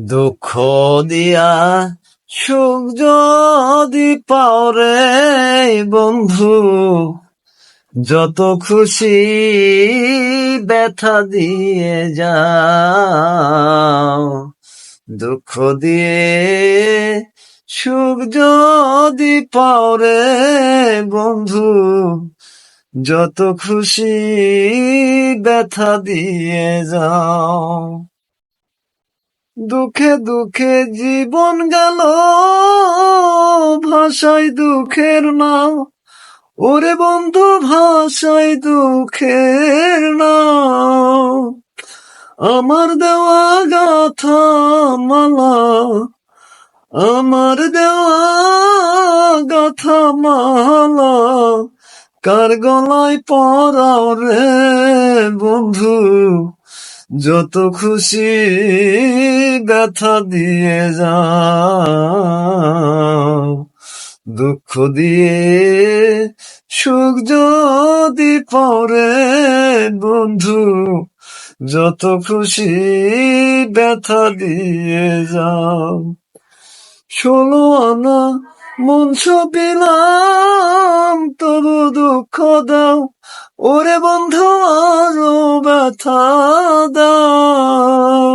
দুঃখ দিয়া সুখ যদি পাও রে বন্ধু, যত খুশি ব্যথা দিয়ে যাও। দুঃখ দিয়ে সুখ যদি পাও রে বন্ধু, যত খুশি ব্যথা দিয়ে যাও। দুঃখে দুঃখে জীবন গেল ভাষায় দুঃখের নাও, ওরে বন্ধু ভাষায় দুঃখের নাও। আমার দেওয়া গাথা মালা, আমার দেওয়া গাথা মালা কার গলায় পরাও রে বন্ধু, যত খুশি ব্যথা দিয়ে যাও। দুঃখ দিয়ে সুখ যদি পাও রে বন্ধু, যত খুশি ব্যথা দিয়ে যাও। 16 আনা মন সপিলাম তবু দুঃখ দাও, ওরে বন্ধু আরো ব্যথা দাও।